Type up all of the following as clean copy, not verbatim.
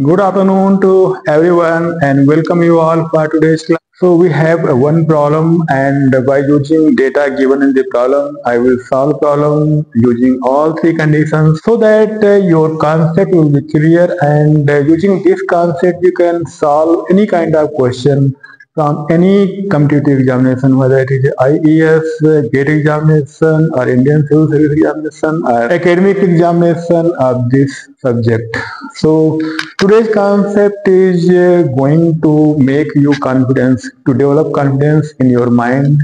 Good afternoon to everyone and welcome you all for today's class. So we have one problem and by using data given in the problem, I will solve problem using all three conditions so that your concept will be clear and using this concept you can solve any kind of question from any competitive examination, whether it is IES, GATE examination or Indian Civil Service examination or academic examination of this subject. So today's concept is going to make you confidence, to develop confidence in your mind.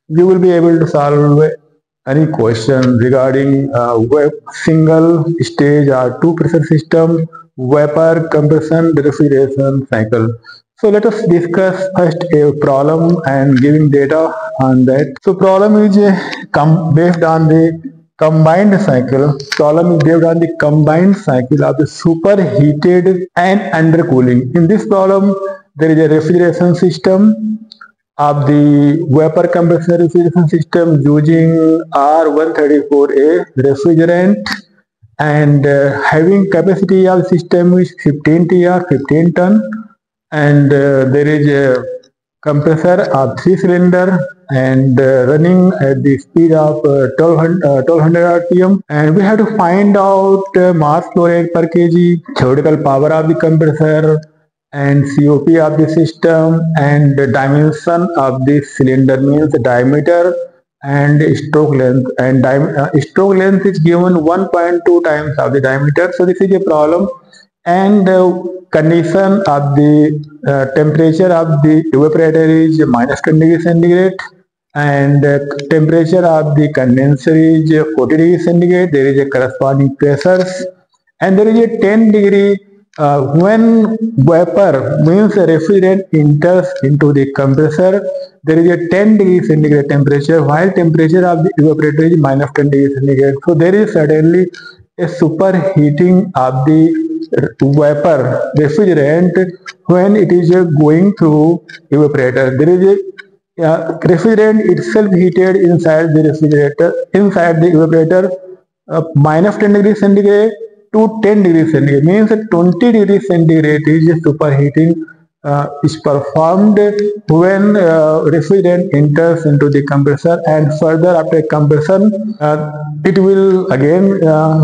You will be able to solve any question regarding single stage or two pressure system, vapor compression, refrigeration cycle. So let us discuss first a problem and giving data on that. So problem is based on the combined cycle. Problem is based on the combined cycle of the superheated and undercooling. In this problem, there is a refrigeration system of the vapor compression refrigeration system using R134A refrigerant and having capacity of system is 15 TR 15 ton and there is a compressor of 3 cylinder and running at the speed of 1200 rpm, and we have to find out mass flow rate per kg, theoretical power of the compressor and COP of the system and the dimension of the cylinder means the diameter and stroke length, and stroke length is given 1.2 times of the diameter. So this is a problem, and condition of the temperature of the evaporator is minus 10 degrees centigrade and temperature of the condenser is 40 degrees centigrade. There is a corresponding pressures and there is a 10 degree when vapor means the refrigerant enters into the compressor, there is a 10 degree centigrade temperature while temperature of the evaporator is minus 10 degrees centigrade. So there is certainly a superheating of the vapor refrigerant when it is going through evaporator. There is a refrigerant itself heated inside the refrigerator, inside the evaporator, minus 10 degrees centigrade to 10 degrees centigrade means 20 degrees centigrade is superheating is performed when refrigerant enters into the compressor, and further after compression it will again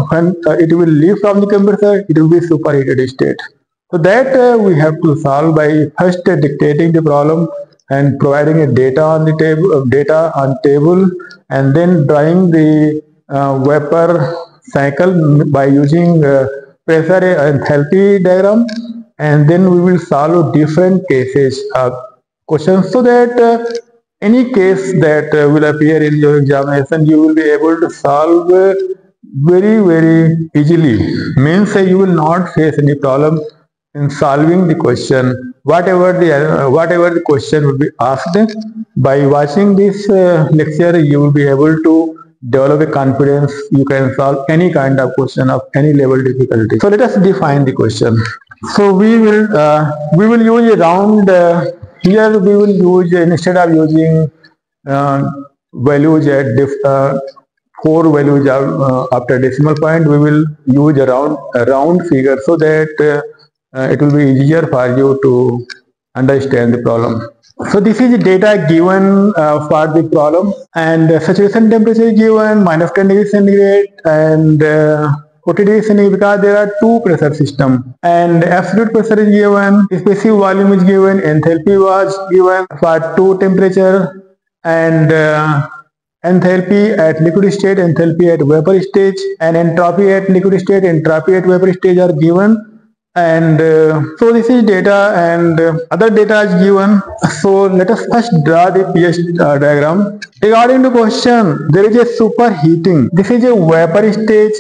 when it will leave from the compressor it will be superheated state. So that we have to solve by first dictating the problem and providing a data on the table and then drawing the vapor cycle by using pressure enthalpy diagram, and then we will solve different cases questions so that any case that will appear in your examination you will be able to solve very easily, means you will not face any problem in solving the question whatever the question will be asked. By watching this lecture you will be able to develop a confidence you can solve any kind of question of any level difficulty. So let us define the question. So we will use a round here we will use instead of using values at four values after decimal point, we will use a round figure so that it will be easier for you to understand the problem. So this is the data given for the problem, and saturation temperature is given minus 10 degrees centigrade and 40 degrees centigrade because there are two pressure system, and absolute pressure is given, specific volume is given, enthalpy was given for two temperature, and enthalpy at liquid state, enthalpy at vapor stage, and entropy at liquid state, entropy at vapor stage are given. And so this is data, and other data is given. So let us first draw the pH diagram. Regarding the question, there is a superheating. This is a vapor stage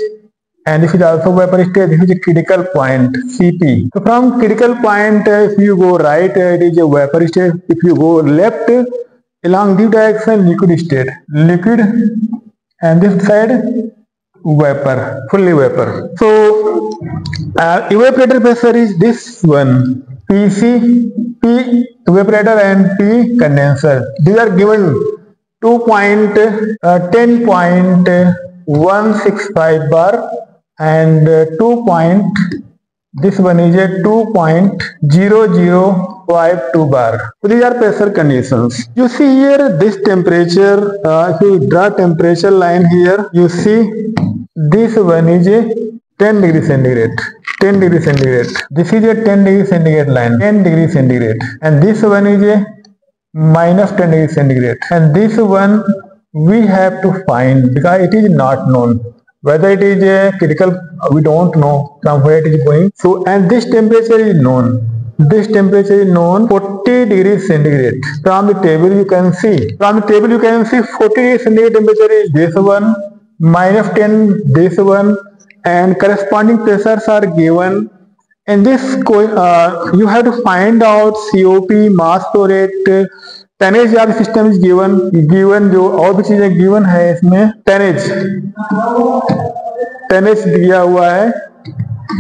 and this is also vapor stage. This is a critical point Cp. So from critical point if you go right it is a vapor stage, if you go left along this direction liquid state, liquid, and this side vapor, fully vapor. So evaporator pressure is this one, PC, P evaporator and P condenser. These are given 10.165 bar and 2.0 This one is a 2.0052 bar. So these are pressure conditions. You see here this temperature, if you draw temperature line here, you see this one is a 10 degree centigrade. 10 degree centigrade. This is a 10 degree centigrade line. 10 degree centigrade. And this one is a minus 10 degree centigrade. And this one we have to find because it is not known. Whether it is a critical, we don't know from where it is going. So, and this temperature is known. This temperature is known 40 degrees centigrade. From the table you can see. From the table you can see 40 degrees centigrade temperature is this one, minus 10 this one, and corresponding pressures are given. And this you have to find out COP, mass flow rate, tonnage of system is given जो और भी चीजें given है इसमें tonnage दिया हुआ है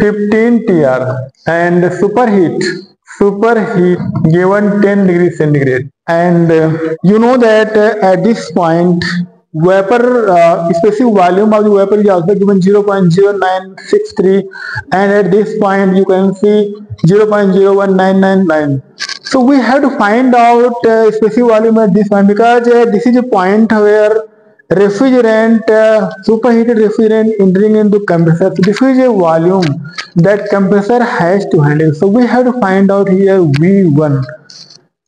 15 TR and superheat given 10 degree centigrade and you know that at this point vapor specific volume of the vapor is also given 0.0963 and at this point you can see 0.01999. So we have to find out specific volume at this point because this is a point where refrigerant superheated refrigerant entering into compressor. So this is a volume that compressor has to handle. So we have to find out here V1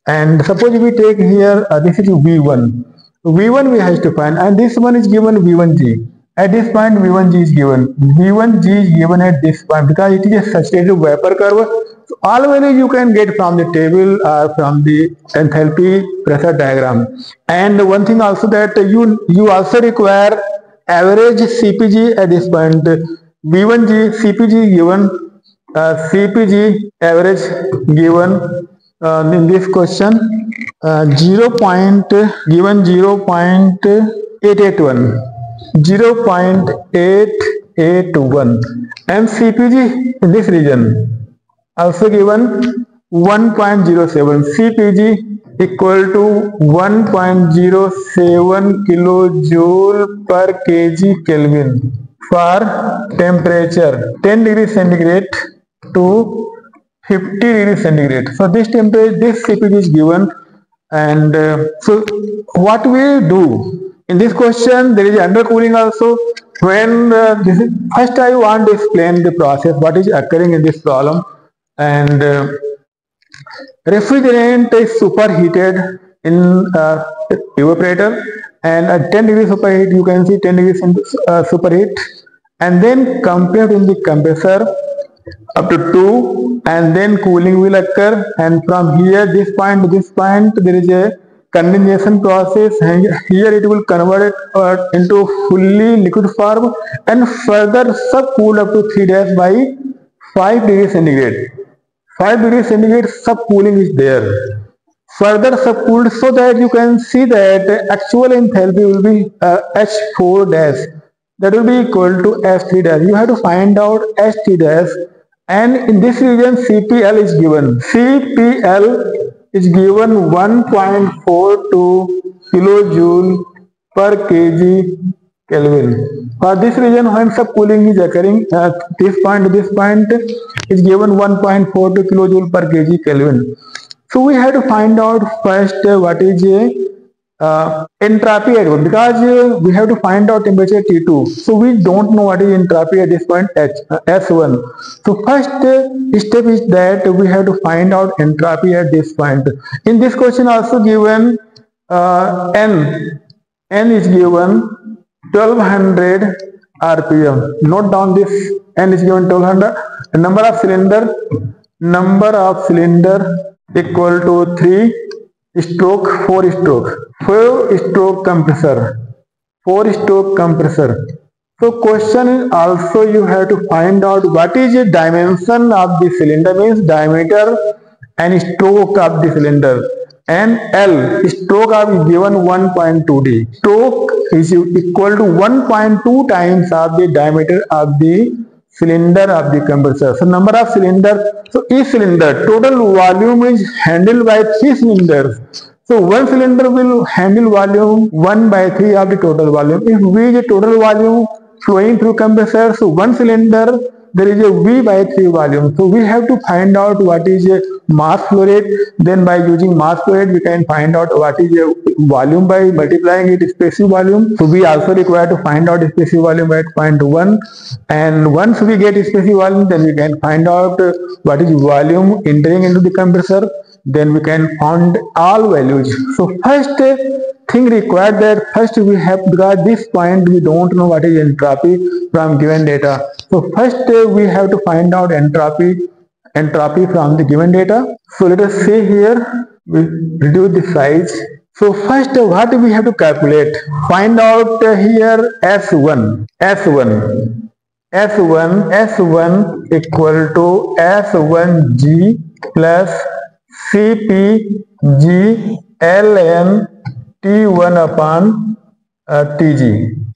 and suppose we take here this is V1. V1 we have to find and this one is given V1G. At this point V1G is given. V1G is given at this point because it is a saturated vapor curve. So all values you can get from the table or from the enthalpy pressure diagram. And one thing also that you also require average CPG at this point. V1G CPG given, CPG average given in this question. 0.881 and CPG in this region also given 1.07. CPG equal to 1.07 kilojoule per kg Kelvin for temperature 10 degree centigrade to 50 degree centigrade. So this temperature, this CPG is given. And so what we do in this question, there is undercooling also. When first I want to explain the process what is occurring in this problem. And refrigerant is superheated in evaporator and at 10 degree superheat you can see 10 degrees superheat and then compared in the compressor up to 2 and then cooling will occur and from here this point to this point there is a condensation process and here it will convert it into fully liquid form and further subcooled up to 3 days by 5 degrees centigrade. 5 degrees centigrade subcooling is there. Further subcooled so that you can see that actual enthalpy will be H4 dash that will be equal to H3 dash. You have to find out H3 dash. And in this region CPL is given. CPL is given 1.42 kilojoule per kg Kelvin. For this region when subcooling is occurring at this point to this point is given 1.42 kilojoule per kg Kelvin. So we have to find out first what is entropy at 1 because we have to find out temperature T2. So we don't know what is entropy at this point S1. So first step is that we have to find out entropy at this point. In this question also given N is given 1200 RPM. Note down this N is given 1200. Number of cylinder equal to 3 stroke 4 stroke. 4 stroke compressor. So question is also you have to find out what is the dimension of the cylinder, means diameter and stroke of the cylinder. And L stroke of is given 1.2D. Stroke is equal to 1.2 times of the diameter of the cylinder of the compressor. So number of cylinder. So each cylinder total volume is handled by 3 cylinders. So one cylinder will handle volume 1/3 of the total volume. If we the total volume flowing through compressor, so one cylinder there is a V by 3 volume. So we have to find out what is a mass flow rate. Then by using mass flow rate, we can find out what is a volume by multiplying it specific volume. So we also require to find out specific volume at 0.1. And once we get specific volume, then we can find out what is volume entering into the compressor. Then we can find all values. So first thing required that first we have, because at this point we don't know what is entropy from given data. So first we have to find out entropy from the given data. So let us say here we reduce the size. So first what we have to calculate, find out here S1 equal to S1G plus CPG ln T1 upon Tg.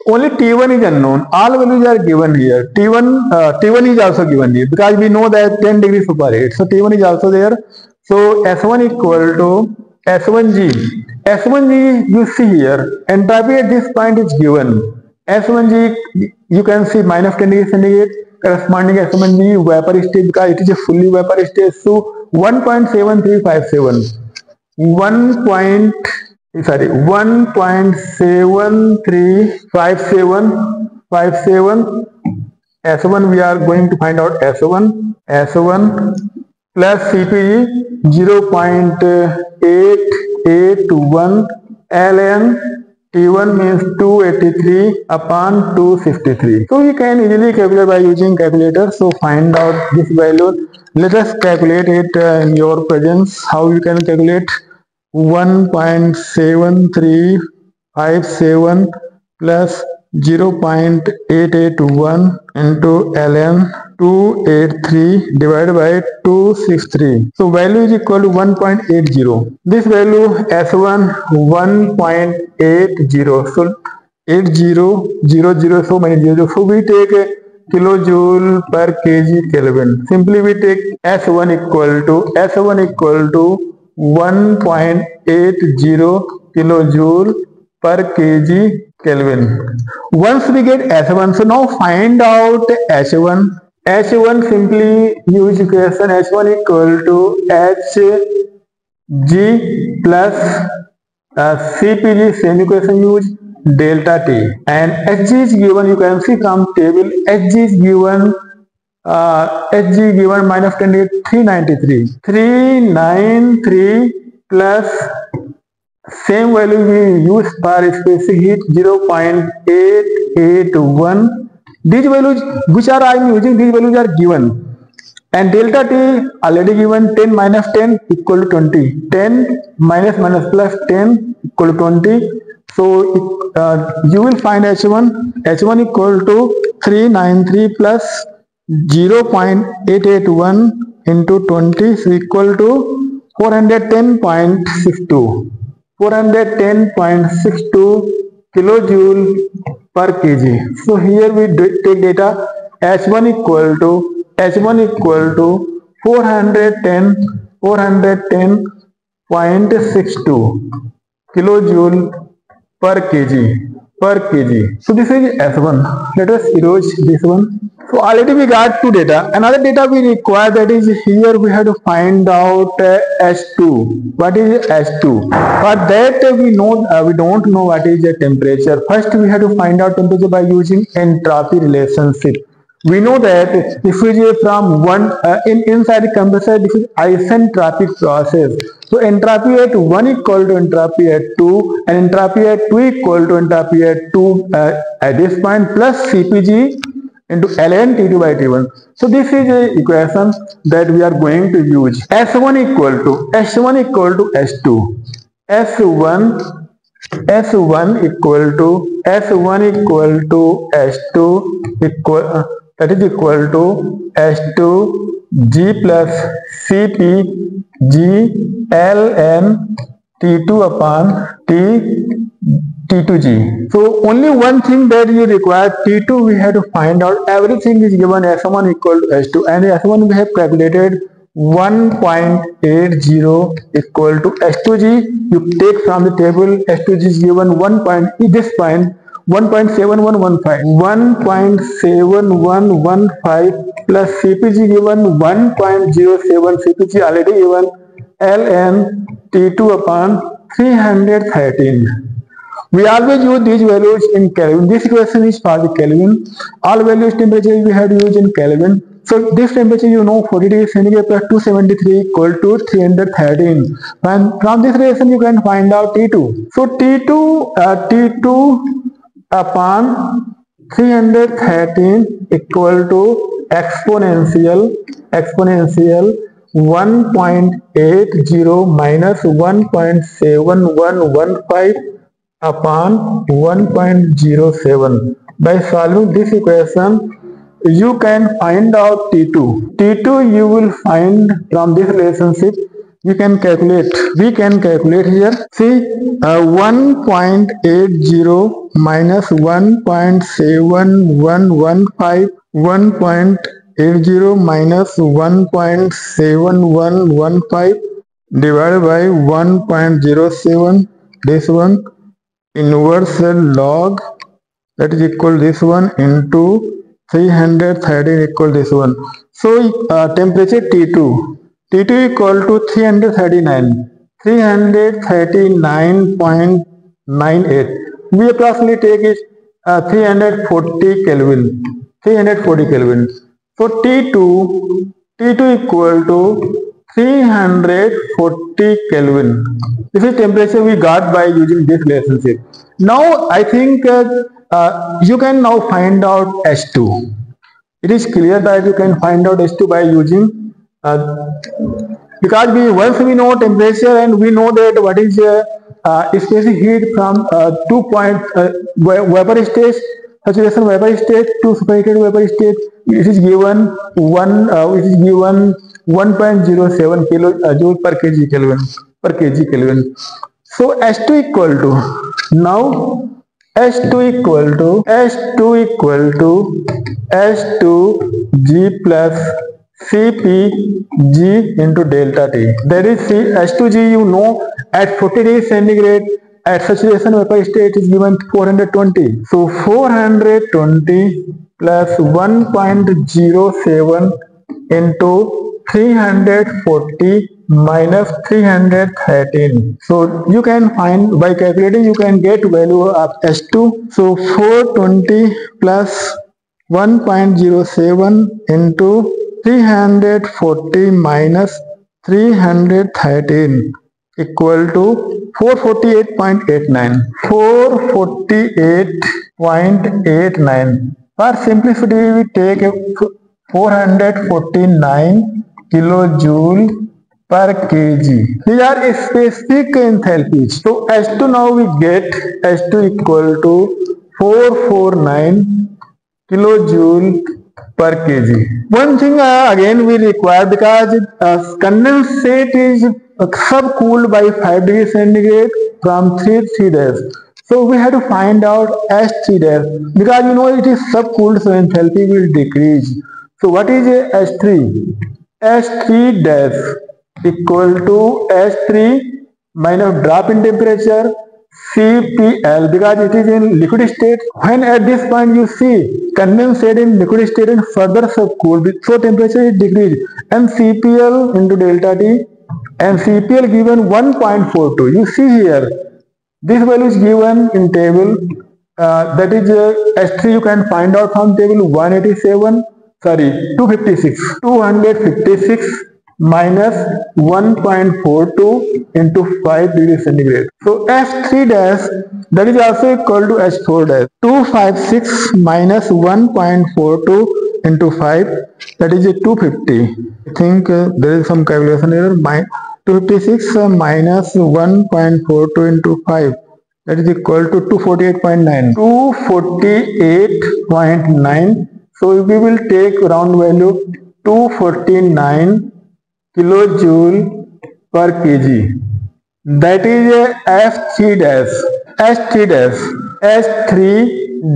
Only T1 is unknown. All values are given here. T1 is also given here because we know that 10 degrees superheat. So T1 is also there. So S1 equal to S1G. S1G you see here. Entropy at this point is given. S1G you can see minus 10 degrees centigrade. Corresponding S1G vapor stage because it is a fully vapor stage. So 1.7357. 1.7357 S1 we are going to find out S1 plus CPG 0.881 ln T1 means 283 upon 263. So you can easily calculate by using calculator. So find out this value. Let us calculate it in your presence. How you can calculate 1.7357 plus 0.881 into ln 283 divided by 263. So value is equal to 1.80. This value S1 1.80. So 8000, so many zeros. So we take a kilojoule per kg Kelvin. Simply we take S1 equal to 1.80 kilojoule per kg Kelvin. Once we get S1, so now find out H1. H1 simply use equation H1 equal to Hg plus CPG, same equation use delta T, and Hg is given, you can see from table, Hg is given minus 10 393 plus same value we use for specific heat 0.881. These values which are I am using, these values are given, and delta T already given. 10 minus 10 equal to 20, 10 minus plus 10 equal to 20. So you will find H1 equal to 393 plus 0.881 into 20 is equal to 410.62 kilojoule per kg. So here we take data H1 equal to 410.62 kilojoule per kg. So this is S1. Let us erase this one. So already we got two data. Another data we require, that is here we have to find out H2. What is H2? For that we don't know what is the temperature. First we have to find out temperature by using entropy relationship. We know that if we is from one inside the compressor, this is isentropic process. So entropy at 1 equal to entropy at 2, and entropy at 2 equal to entropy at 2 at this point, plus CPG into ln T2 by T1. So this is the equation that we are going to use. S1 equal to S2. S1 equal to S2 equal that is equal to S2 G plus CP G ln T2 upon T2G. So only one thing that you require, T2 we have to find out. Everything is given S1 equal to S2, and S1 we have calculated 1.80 equal to S2G. You take from the table, S2G is given 1. This point 1.7115 plus CPG given 1.07, CPG already given, ln T2 upon 313. We always use these values in Kelvin. This equation is for the Kelvin. All values temperature we have to use in Kelvin. So this temperature, you know, 40 degrees centigrade plus 273 equal to 313. And from this relation you can find out T2. So T2 upon 313 equal to exponential 1.80 minus 1.7115 upon 1.07. By solving this equation, you can find out T2. T2 you will find from this relationship. We can calculate here. See, 1.80 minus 1.7115, 1.80 minus 1.7115 divided by 1.07. This one inverse log, that is equal this one into 313 equal this one. So temperature T2 equal to 339.98. We approximately take it 340 Kelvin. So T2 equal to 340 Kelvin. This is temperature we got by using this relationship. Now I think you can now find out H2. It is clear that you can find out H2 by using because once we know temperature and we know that what is specific heat from 2 point vapor state, saturation vapor state to superheated vapor state, it is given 1.07 kilojoule per kg Kelvin. So H2 equal to, now H2 equal to H2G plus CPG into delta T. That is H2G, you know, at 40 degrees centigrade at saturation vapor state is given 420. So 420 plus 1.07 into 340 minus 313. So you can find, by calculating you can get value of H2. So 420 plus 1.07 into 340 minus 313 equal to 448.89. 448.89. For simplicity we take 449 kilojoule per kg. These are specific enthalpies. So H2 now we get H2 equal to 449 kilojoule per kg. One thing again we require, because condensate is subcooled by 5 degrees centigrade from 3 days. So we have to find out H3 dash, because you know it is subcooled, so enthalpy will decrease. So what is H3? H3 dash equal to H3 minus drop in temperature CPL, because it is in liquid state. When at this point you see condensate in liquid state and further subcooled, so temperature is decreased, and CPL into delta T, and CPL given 1.42. You see here, this value is given in table, that is H3 you can find out from table 256 minus 1.42 into 5 degrees centigrade. So H3 dash, that is also equal to H4 dash. 256 minus 1.42 into 5, that is 250. I think there is some calculation error. 256 minus 1.42 into 5, that is equal to 248.9. 248.9. So we will take round value 249 kilojoule per kg. That is H3 dash. H3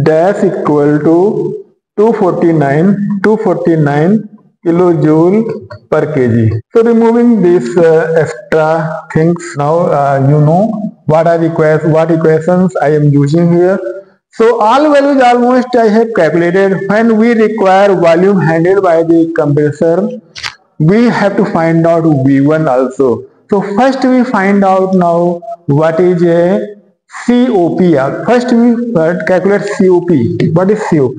dash equal to 249 kilojoule per kg. So removing these extra things, now you know what equations I am using here. So all values almost I have calculated. When we require volume handled by the compressor, we have to find out V1 also. So first we find out now what is a COP. First we calculate COP. What is COP?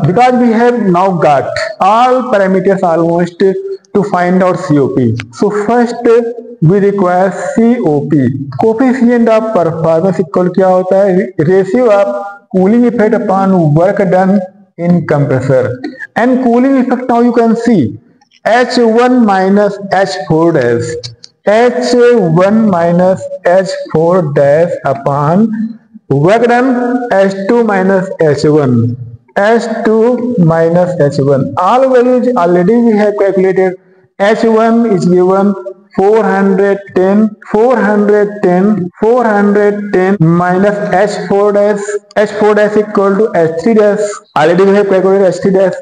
Because we have now got all parameters almost to find out COP. So first we require COP. Coefficient of performance equal क्या होता है? Ratio of cooling effect upon work done in compressor. And cooling effect now you can see H1 minus H4 dash. H1 minus H4 dash upon work done H2 minus H1. H2 minus H1. All values already we have calculated. H1 is given 410 minus H4 dash. H4 dash equal to H3 dash. Already we have calculated H3 dash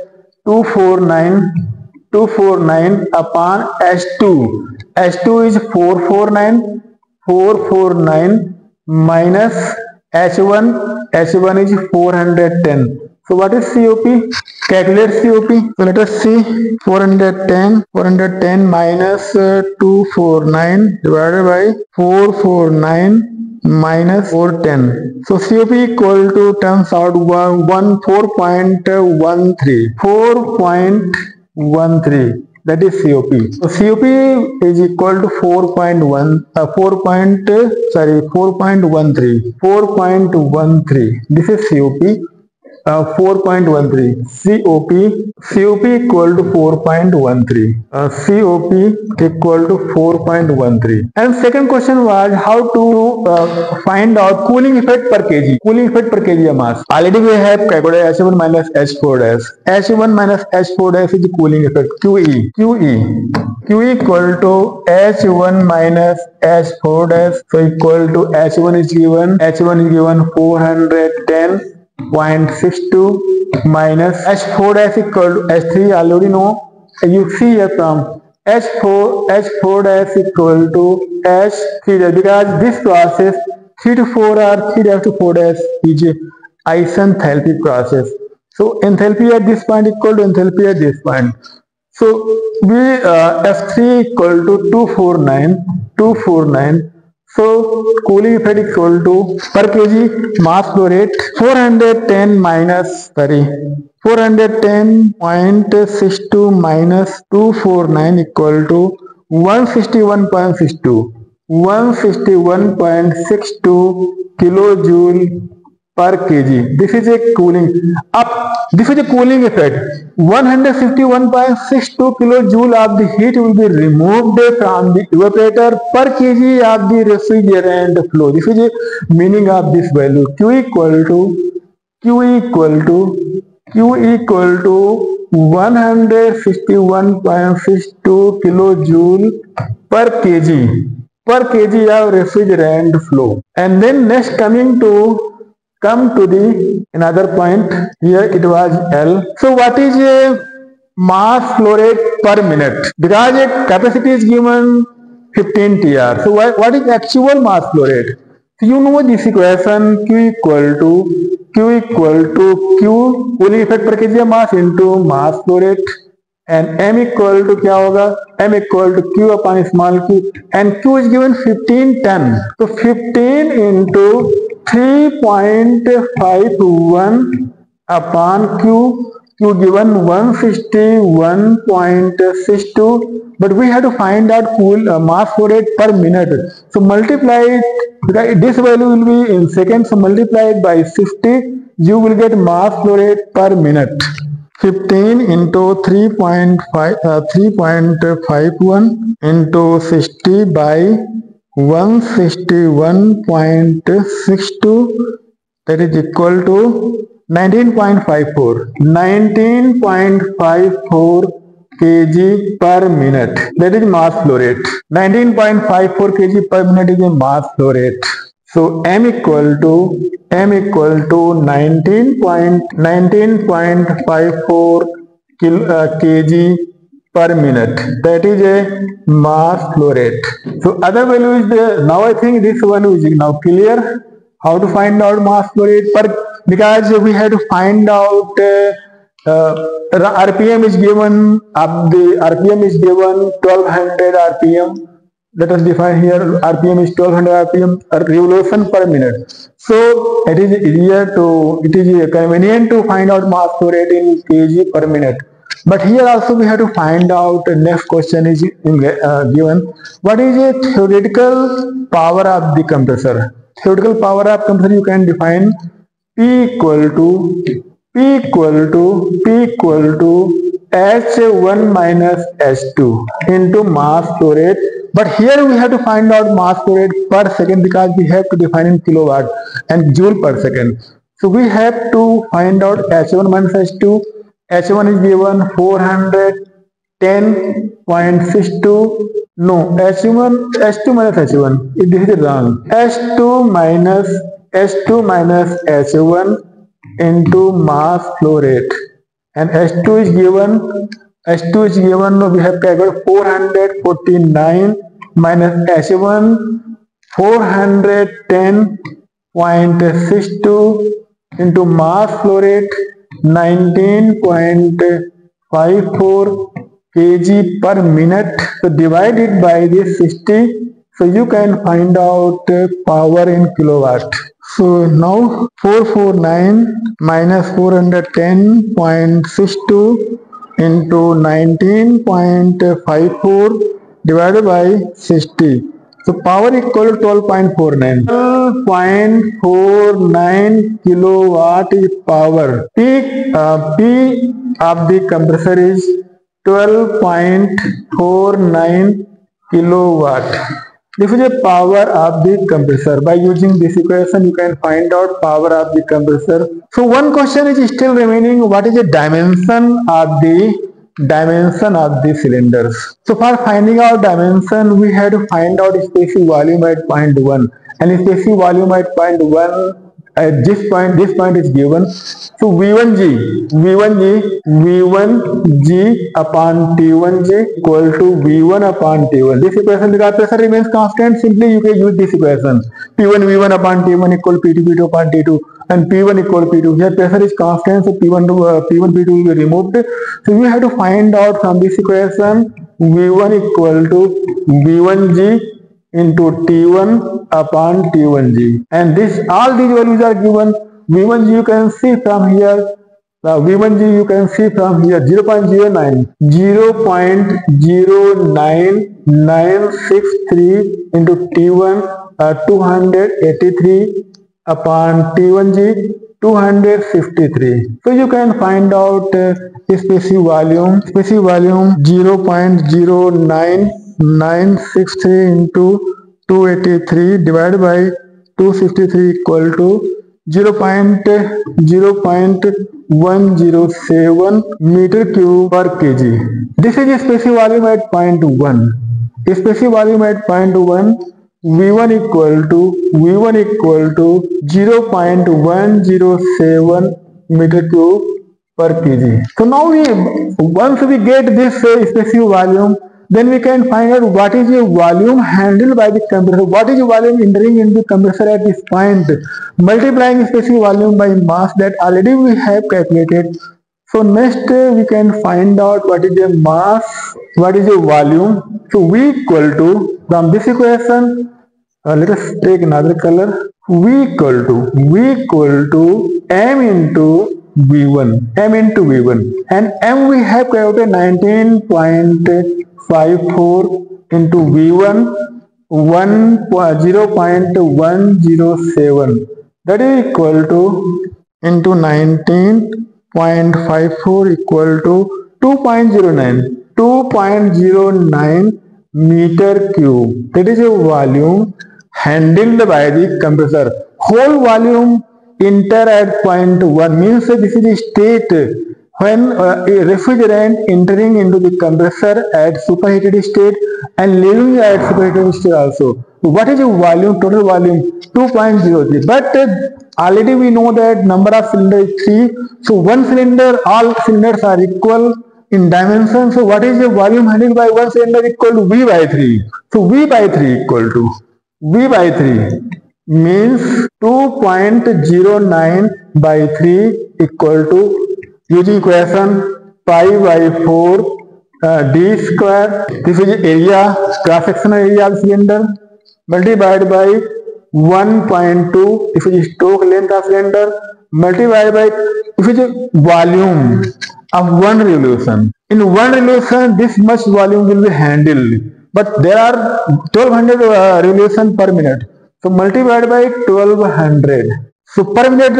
249 upon H2. H2 is 449 minus H1 is 410. So what is COP? Calculate COP. So let us see 410 minus 249 divided by 449 minus 410. So COP equal to turns out 4.13. That is COP. So COP is equal to 4.13. This is COP. 4.13. COP equal to 4.13. COP equal to 4.13. And second question was how to find out cooling effect per kg. Cooling effect per kg of mass. Already we have calculated H1 minus H4 dash. H1 minus H4 dash is the cooling effect. QE equal to H1 minus H4 dash. So equal to H1 is given 410.62 minus H4 dash equal to H3 already know. You see here from H4 dash equal to H3 dash because this process 3 to 4 or 3 dash to 4 dash is isenthalpic process. So enthalpy at this point equal to enthalpy at this point. So we F3 equal to 249. So cooling effect equal to per kg mass flow rate 410 minus 410.62 minus 249 equal to 161.62 kilojoule per kg. This is a cooling effect. 151.62 kilojoule of the heat will be removed from the evaporator per kg of the refrigerant flow. This is the meaning of this value. Q equal to 151.62 kilojoule per kg of refrigerant flow. And then next come to the another point. Here it was L. So what is a mass flow rate per minute? Because a capacity is given 15 TR. So what is actual mass flow rate? So you know this equation Q equal to cooling effect per kg mass into mass flow rate, and M equal to क्या होगा? M equal to Q upon small q, and Q is given 15 ton. So 15 into 3.51 upon Q given 161.62, but we have to find out mass flow rate per minute. So multiply it, this value will be in seconds, so multiply it by 60, you will get mass flow rate per minute. 15 into 3.51 into 60 by 161.62, that is equal to 19.54 kg per minute. That is mass flow rate. 19.54 kg per minute is a mass flow rate. So M equal to 19.54 kg per minute. That is a mass flow rate. So other value is there. Now I think this value is now clear. How to find out mass flow rate per because we have to find out RPM is given, the RPM is given 1200 RPM. Let us define here RPM is 1200 RPM, revolution per minute. So it is convenient to find out mass flow rate in kg per minute. But here also we have to find out, next question is given, what is a theoretical power of the compressor? Theoretical power of compressor you can define P equal to H1 minus H2 into mass flow rate. But here we have to find out mass flow rate per second, because we have to define in kilowatt and joule per second. So we have to find out H1 minus H2. H1 is given 410.62. No, H2 minus H1. This is wrong. H2 minus H1 into mass flow rate, and H2 is given. No, we have calculated 449 minus H1 410.62 into mass flow rate 19.54 kg per minute. So divide it by this 60. So you can find out power in kilowatt. So now 449 minus 410.62 into 19.54 divided by 60. So power equal to 12.49. 12.49 kilowatt is power. P of the compressor is 12.49 kilowatt. This is the power of the compressor. By using this equation, you can find out power of the compressor. So one question is still remaining: what is the dimension of the cylinders? So for finding out dimension, we have to find out specific volume at point 1, and specific volume at point 1 at this point is given. So V1G upon T1G equal to V1 upon T1. This equation, because pressure remains constant, simply you can use this equation. P1 V1 upon T1 equal to P2 P2 upon T2, and P1 equal to P2. Here pressure is constant, so P1 P2 will be removed. So you have to find out from this equation V1 equal to V1G into T1 upon T1G, and all these values are given. V1G you can see from here. 0.09 0.09963 into T1 283 upon T1G 253. So you can find out specific volume 0.09963 into 283 divided by 253 equal to 0.107 meter cube per kg. This is a specific volume at point 1. Specific volume at point 1, V1 equal to 0.107 meter cube per kg. So now once we get this specific volume, then we can find out what is the volume handled by the compressor, what is the volume entering into the compressor at this point, multiplying specific volume by mass that already we have calculated. So next we can find out what is the mass, what is the volume. So V equal to, from this equation, let us take another color. V equal to M into V1, and M we have calculated 19.54 into V1 0.107, that is equal to into 19.54 equal to 2.09 meter cube. That is a volume handled by the compressor. Whole volume enter at point 1 means this is the state when a refrigerant entering into the compressor at superheated state and leaving at superheated state also. What is the volume, total volume? 2.03. But already we know that number of cylinders is 3. So one cylinder, all cylinders are equal in dimension. So what is the volume handled by one cylinder? Equal to V by 3. So V by 3 equal to means 2.09 by 3 equal to, using equation pi by 4 d square, this is area, cross sectional area of cylinder, multiplied by 1.2, this is stroke length of cylinder, multiplied by this is volume of one revolution. In one revolution, this much volume will be handled, but there are 1200 revolutions per minute. So multiplied by 1200. So per minute,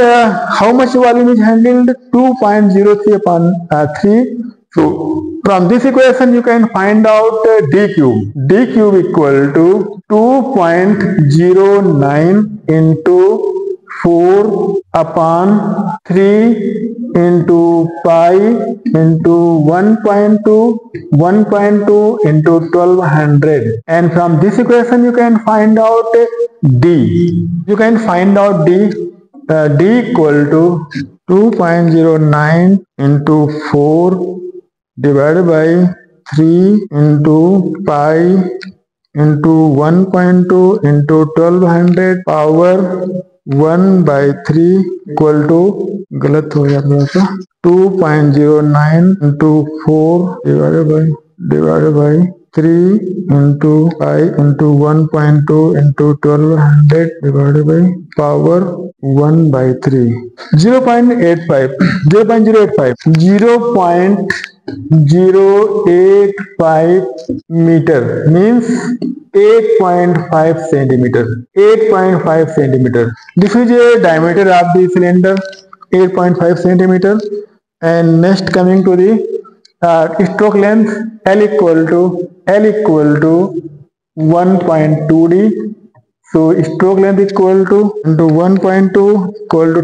how much volume is handled? 2.03 upon 3. So from this equation, you can find out d cube. D cube equal to 2.09 into 4 upon 3 into pi into 1.2 into 1200, and from this equation you can find out d. You can find out d. D equal to 2.09 into 4 divided by 3 into pi into 1.2 into 1200 power 1 by 3 equal to, गलत हो गया थोड़ा सा, 2.09 into 4 divided by 3 into pi into 1.2 into 1200 divided by power 1 by 3. 0.85 meter means 8.5 centimeter. 8.5 centimeter. This is a diameter of the cylinder, 8.5 centimeter. And next, coming to the stroke length, L equal to 1.2d. So stroke length equal to into 1.2 equal to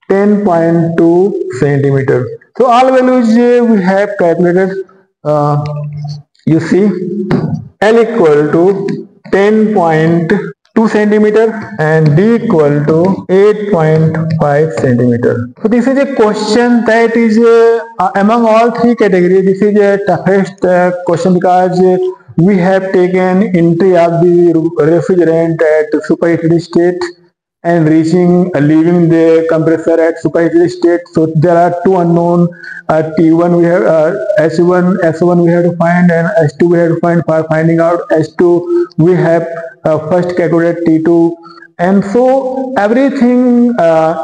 10.2 centimeter. So all values we have calculated. You see, L equal to 10.2 centimeter and D equal to 8.5 centimeter. So this is a question that is among all three categories. This is a toughest question because we have taken entry of the refrigerant at superheated state and leaving the compressor at superheated state. So there are two unknown. T1 we have S1 we have to find, and S2 we have to find. For finding out S2 we have first calculate T2, and so everything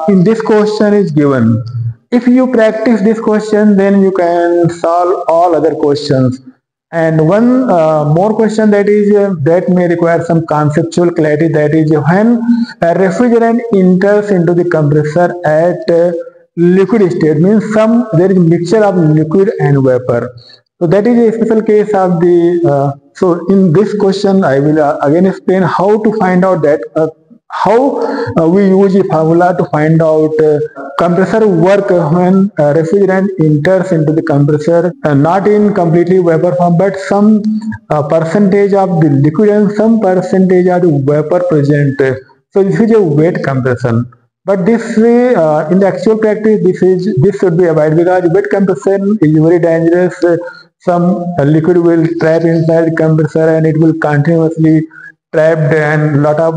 in this question is given. If you practice this question, then you can solve all other questions. And one more question that may require some conceptual clarity, that is when a refrigerant enters into the compressor at liquid state, means there is mixture of liquid and vapor. So that is a special case of the. So in this question, I will again explain how to find out that how we use a formula to find out compressor work when refrigerant enters into the compressor, not in completely vapor form, but some percentage of the liquid and some percentage of the vapor present. So this is a wet compression. But this way, in the actual practice, this should be avoided because wet compression is very dangerous. Some liquid will trap inside the compressor and it will continuously trapped, and lot of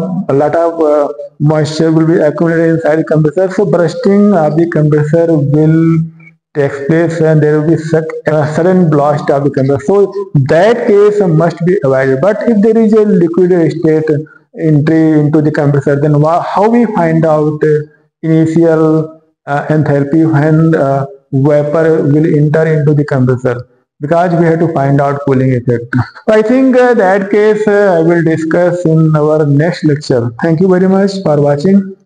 moisture will be accumulated inside the compressor. So bursting of the compressor will take place and there will be sudden blast of the compressor. So that case must be avoided. But if there is a liquid state entry into the compressor, then how we find out initial enthalpy when vapor will enter into the compressor? Because we have to find out cooling effect. I think that case I will discuss in our next lecture. Thank you very much for watching.